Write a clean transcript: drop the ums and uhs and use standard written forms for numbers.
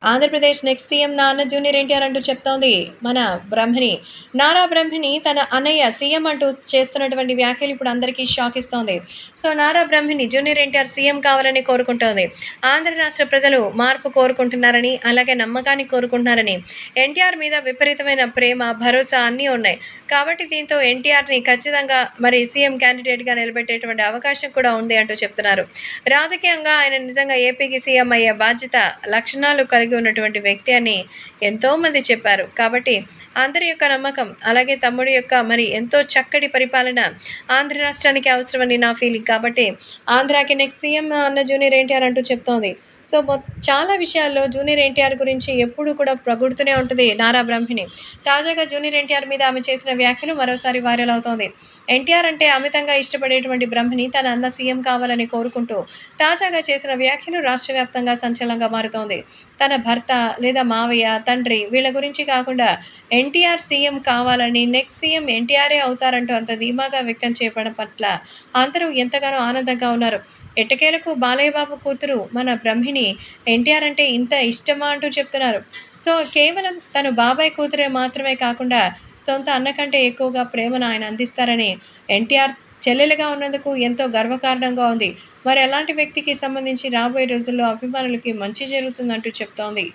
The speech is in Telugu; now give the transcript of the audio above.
ఆంధ్రప్రదేశ్ నెక్స్ట్ సీఎం నాన్న జూనియర్ ఎన్టీఆర్ అంటూ చెప్తోంది మన బ్రహ్మిణి. నారా బ్రహ్మిణి తన అన్నయ్య సీఎం అంటూ చేస్తున్నటువంటి వ్యాఖ్యలు ఇప్పుడు అందరికీ షాక్ ఇస్తోంది. So Nara Brahmani junior NTR CM కావాలని కోరుకుంటోంది. ఆంధ్ర రాష్ట్ర ప్రజలు మార్పు కోరుకుంటున్నారని, అలాగే నమ్మకాన్ని కోరుకుంటున్నారని, ఎన్టీఆర్ మీద విపరీతమైన ప్రేమ, భరోసా అన్నీ ఉన్నాయి. కాబట్టి దీంతో ఎన్టీఆర్ని ఖచ్చితంగా మరి సీఎం క్యాండిడేట్గా నిలబెట్టేటువంటి అవకాశం కూడా ఉంది అంటూ చెప్తున్నారు. రాజకీయంగా ఆయన నిజంగా ఏపీకి సీఎం అయ్యే బాధ్యత, లక్షణాలు కలిగి ఉన్నటువంటి వ్యక్తి అని ఎంతోమంది చెప్పారు. కాబట్టి అందరి యొక్క నమ్మకం, అలాగే తమ్ముడి యొక్క మరి ఎంతో చక్కటి పరిపాలన ఆంధ్ర రాష్ట్రానికి అవసరమని నా ఫీలింగ్. కాబట్టి ఆంధ్రాకి నెక్స్ట్ సీఎం అన్న జూనియర్ ఎన్టీఆర్ అంటూ చెప్తోంది. సో చాలా విషయాల్లో జూనియర్ ఎన్టీఆర్ గురించి ఎప్పుడూ కూడా పొగుడుతూనే ఉంటుంది నారా బ్రహ్మిణి. తాజాగా జూనియర్ ఎన్టీఆర్ మీద ఆమె చేసిన వ్యాఖ్యలు మరోసారి వైరల్ అవుతోంది. ఎన్టీఆర్ అంటే అమితంగా ఇష్టపడేటువంటి బ్రహ్మిణి తన అన్న సీఎం కావాలని కోరుకుంటూ తాజాగా చేసిన వ్యాఖ్యలు రాష్ట్ర వ్యాప్తంగా సంచలనంగా మారుతోంది. తన భర్త లేదా మావయ్య, తండ్రి వీళ్ళ గురించి కాకుండా ఎన్టీఆర్ సీఎం కావాలని, నెక్స్ట్ సీఎం ఎన్టీఆరే అవుతారంటూ అంత ధీమాగా వ్యక్తం చేయడం పట్ల అందరూ ఎంతగానో ఆనందంగా ఉన్నారు. ఎట్టకేలకు బాలయ్య బాబు కూతురు మన బ్రహ్మిణి ఎన్టీఆర్ అంటే ఇంత ఇష్టమా అంటూ చెప్తున్నారు. సో కేవలం తను బాబాయ్ కూతురే మాత్రమే కాకుండా సొంత అన్న కంటే ఎక్కువగా ప్రేమను ఆయన అందిస్తారని ఎన్టీఆర్ చెల్లెలుగా ఉన్నందుకు ఎంతో గర్వకారణంగా ఉంది. మరి అలాంటి వ్యక్తికి సంబంధించి రాబోయే రోజుల్లో అభిమానులకి మంచి జరుగుతుందంటూ చెప్తోంది.